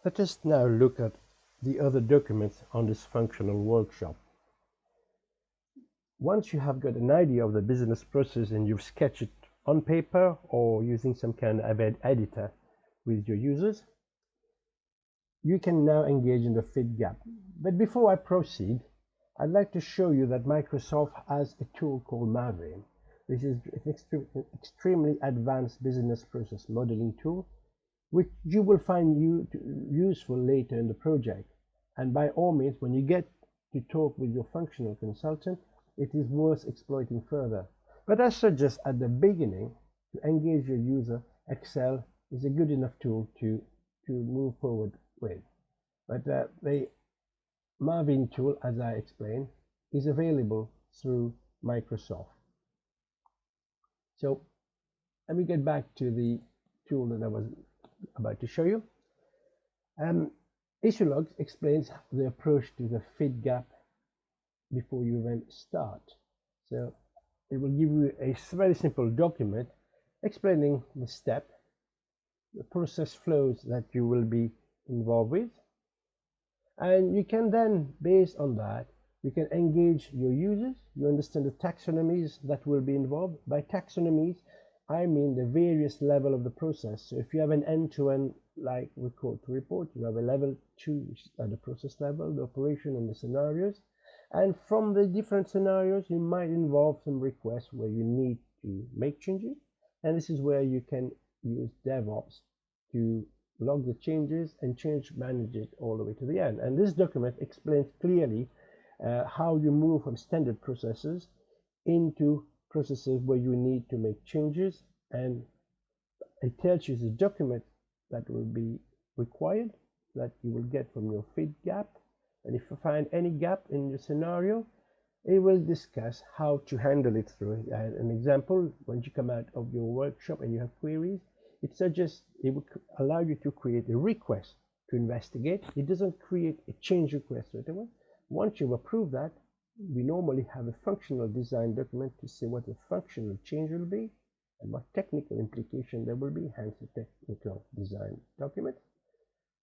Let us now look at the other documents on this functional workshop. Once you have got an idea of the business process and you've sketched it on paper or using some kind of editor with your users, you can now engage in the fit gap. But before I proceed, I'd like to show you that Microsoft has a tool called Maven. This is an extremely advanced business process modeling tool, which you will find useful later in the project. And by all means, when you get to talk with your functional consultant, it is worth exploiting further. But I suggest at the beginning to engage your user. Excel is a good enough tool to move forward with. But the Maven tool, as I explained, is available through Microsoft. So let me get back to the tool that I was about to show you. Issulog explains the approach to the fit gap before you even start. So it will give you a very simple document explaining the step, the process flows that you will be involved with, and you can then, based on that, you can engage your users. You understand the taxonomies that will be involved. By taxonomies, I mean the various level of the process. So if you have an end-to-end like record to report, you have a level 2, which is at the process level, the operation and the scenarios. And from the different scenarios, you might involve some requests where you need to make changes. And this is where you can use DevOps to log the changes and manage it all the way to the end. And this document explains clearly how you move from standard processes into processes where you need to make changes, and it tells you the document that will be required, that you will get from your fit gap. And if you find any gap in your scenario, it will discuss how to handle it through. An example, when you come out of your workshop and you have queries, it suggests it will allow you to create a request to investigate. It doesn't create a change request right away. Once you've approved that, we normally have a functional design document to say what the functional change will be and what technical implication there will be, hence the technical design document.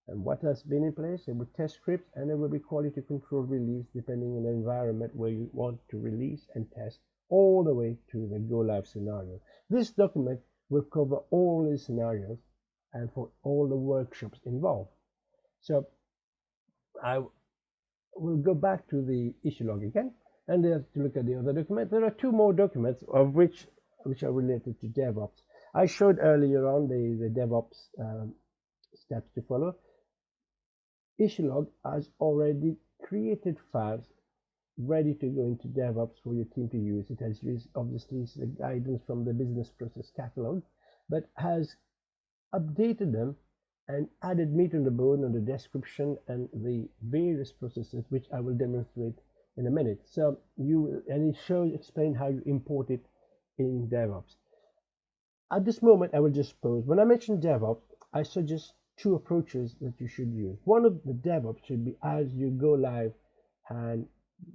And what has been in place, there will be test scripts, and there will be quality control release depending on the environment where you want to release and test, all the way to the go live scenario. This document will cover all the scenarios and for all the workshops involved. So I will go back to the Issulog again and to look at the other document. There are two more documents of which are related to DevOps. I showed earlier on the DevOps steps to follow. Issulog has already created files ready to go into DevOps for your team to use. It has used, obviously, the guidance from the business process catalog, but has updated them and added meat on the bone on the description and the various processes, which I will demonstrate in a minute. So it explain how you import it in DevOps. At this moment, I will just pause. When I mention DevOps, I suggest two approaches that you should use. One of the DevOps should be as you go live and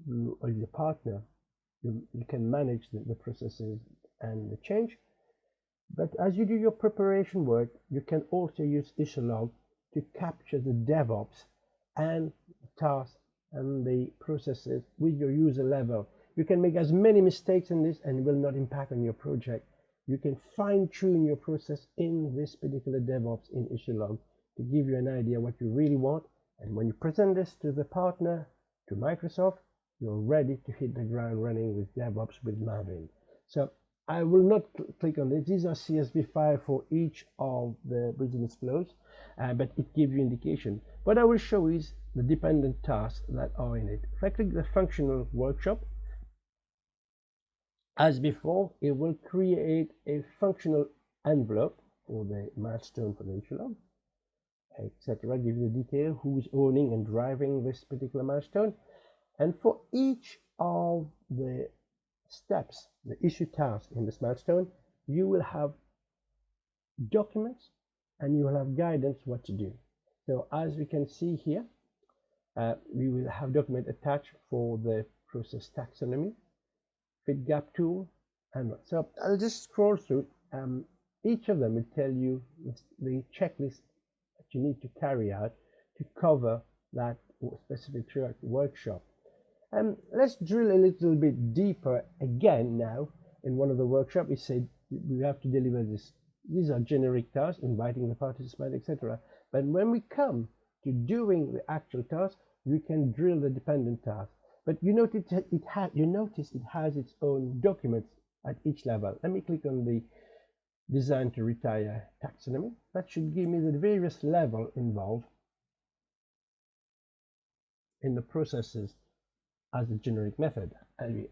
you are the partner, you can manage the processes and the change. But as you do your preparation work, you can also use Issulog to capture the DevOps and the tasks and the processes with your user level. You can make as many mistakes in this and it will not impact on your project. You can fine-tune your process in this particular DevOps in Issulog to give you an idea what you really want. And when you present this to the partner, to Microsoft, you're ready to hit the ground running with DevOps with Maven. So I will not click on this. These are CSV files for each of the business flows, but it gives you indication. What I will show is the dependent tasks that are in it. If I click the functional workshop, as before, it will create a functional envelope for the milestone for the Issulog, etc. Give you the detail, who's owning and driving this particular milestone. And for each of the steps, the issue tasks in this milestone, you will have documents and you will have guidance what to do. So as we can see here, we will have document attached for the process taxonomy, fit gap tool, and so I'll just scroll through. Each of them will tell you the checklist that you need to carry out to cover that specific workshop. Let's drill a little bit deeper again now. In one of the workshops, we said we have to deliver this. These are generic tasks, inviting the participant, etc. But when we come to doing the actual task, you can drill the dependent task. But you notice it has its own documents at each level. Let me click on the design to retire taxonomy. That should give me the various levels involved in the processes as a generic method. And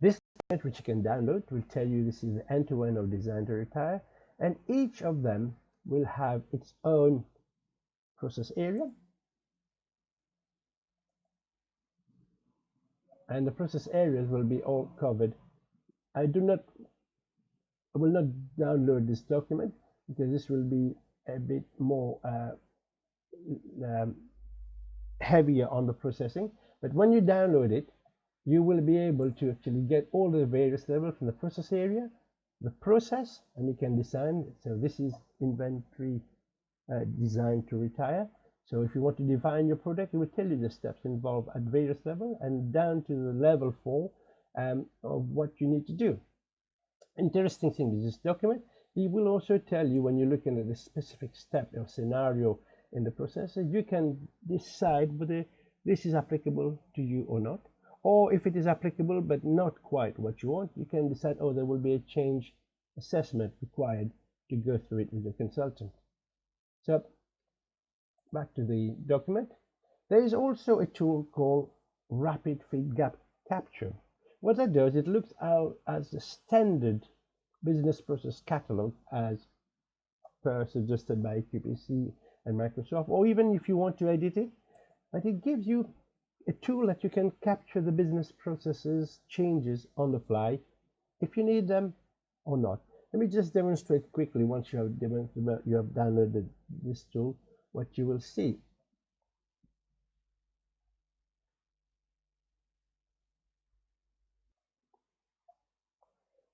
this document, which you can download, will tell you this is the end-to-end of design to retire, and each of them will have its own process area, and the process areas will be all covered. I will not download this document because this will be a bit more heavier on the processing, but when you download it, you will be able to actually get all the various levels from the process area, the process, and you can design. So this is inventory design to retire. So if you want to define your product, it will tell you the steps involved at various levels and down to the level 4 of what you need to do. Interesting thing is this document, it will also tell you when you're looking at the specific step or scenario in the process, you can decide whether this is applicable to you or not. Or if it is applicable but not quite what you want, you can decide, oh, there will be a change assessment required to go through it with the consultant. So back to the document. There is also a tool called Rapid Feed Gap Capture. What that does, it looks out as a standard business process catalog as per suggested by QPC and Microsoft, or even if you want to edit it, but it gives you a tool that you can capture the business processes changes on the fly if you need them or not. Let me just demonstrate quickly once you have downloaded this tool what you will see.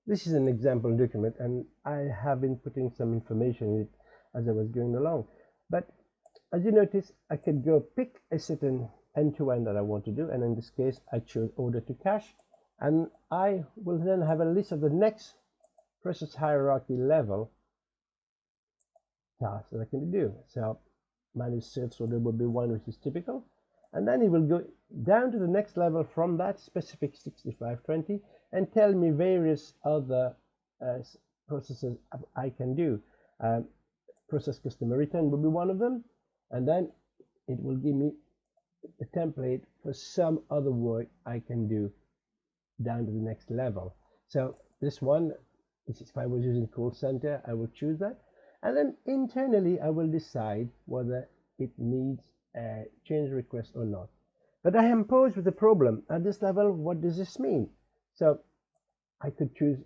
This is an example document, and I have been putting some information in it as I was going along. But as you notice, I could go pick a certain end-to-end that I want to do, and in this case I chose order to cash, and I will then have a list of the next process hierarchy level tasks that I can do. So manage sales order will be one, which is typical, and then it will go down to the next level from that specific 6520 and tell me various other processes I can do. Process customer return will be one of them, and then it will give me a template for some other work I can do down to the next level. So this one, if I was using call center, I will choose that, and then internally I will decide whether it needs a change request or not. But I am posed with a problem at this level. What does this mean? So I could choose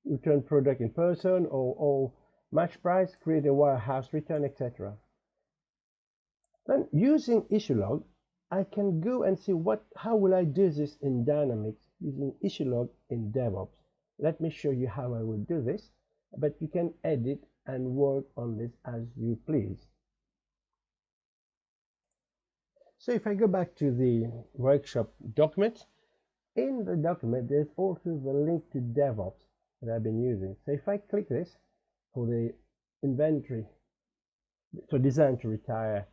return product in person or match price, create a warehouse return, etc. Then using Issulog, I can go and see how will I do this in Dynamics using Issulog in DevOps. Let me show you how I will do this, but you can edit and work on this as you please. So if I go back to the workshop document, in the document there's also the link to DevOps that I've been using. So if I click this for the inventory, so design to retire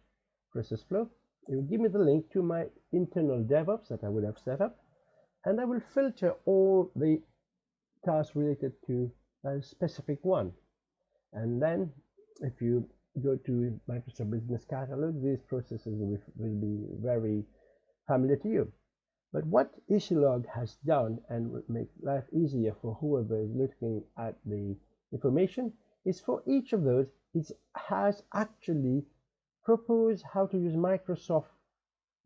process flow, it will give me the link to my internal DevOps that I would have set up, and I will filter all the tasks related to a specific one. And then if you go to Microsoft Business Catalog, these processes will be very familiar to you. But what Issulog has done, and will make life easier for whoever is looking at the information, is for each of those, it has actually proposed how to use Microsoft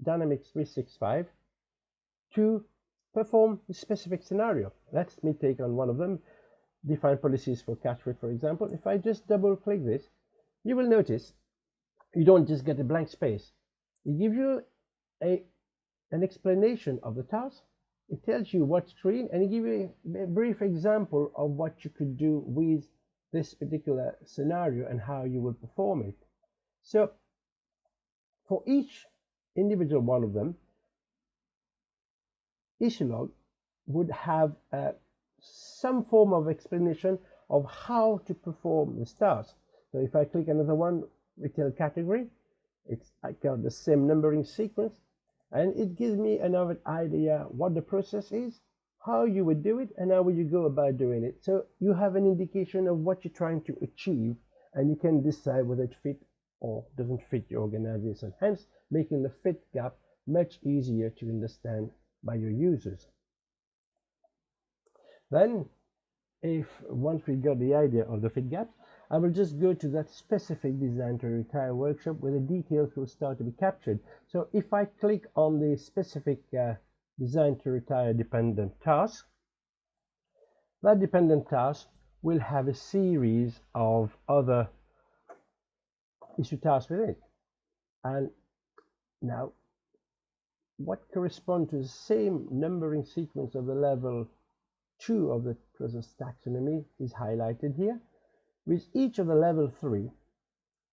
Dynamics 365 to perform a specific scenario. Let me take on one of them, define policies for cash rate, for example. If I just double click this, you will notice you don't just get a blank space. It gives you an explanation of the task. It tells you what screen, and it gives you a brief example of what you could do with this particular scenario and how you will perform it. So for each individual one of them, Issulog would have some form of explanation of how to perform this task. So if I click another one, retail category, I got the same numbering sequence, and it gives me another idea what the process is, how you would do it, and how would you go about doing it. So you have an indication of what you're trying to achieve, and you can decide whether it fits or doesn't fit your organization, hence making the fit gap much easier to understand by your users. Then, if once we got the idea of the fit gaps, I will just go to that specific design to retire workshop where the details will start to be captured. So if I click on the specific design to retire dependent task, that dependent task will have a series of other issue tasks with it. And now what corresponds to the same numbering sequence of the level 2 of the process taxonomy is highlighted here, with each of the level 3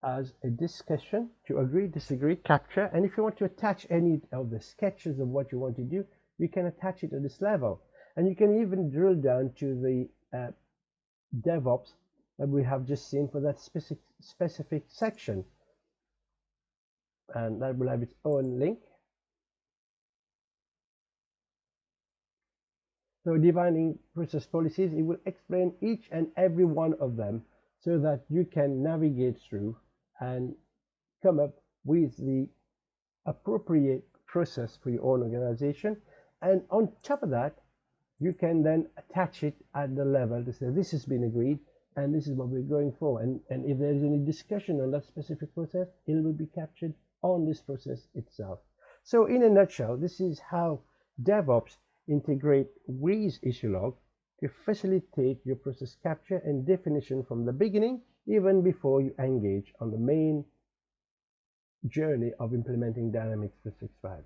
as a discussion to agree, disagree, capture, and if you want to attach any of the sketches of what you want to do, you can attach it at this level. And you can even drill down to the DevOps that we have just seen for that specific section, and that will have its own link. So defining process policies, it will explain each and every one of them so that you can navigate through and come up with the appropriate process for your own organization. And on top of that, you can then attach it at the level to say this has been agreed and this is what we're going for. And if there is any discussion on that specific process, it will be captured on this process itself. So in a nutshell, this is how DevOps integrate with Issulog to facilitate your process capture and definition from the beginning, even before you engage on the main journey of implementing Dynamics 365.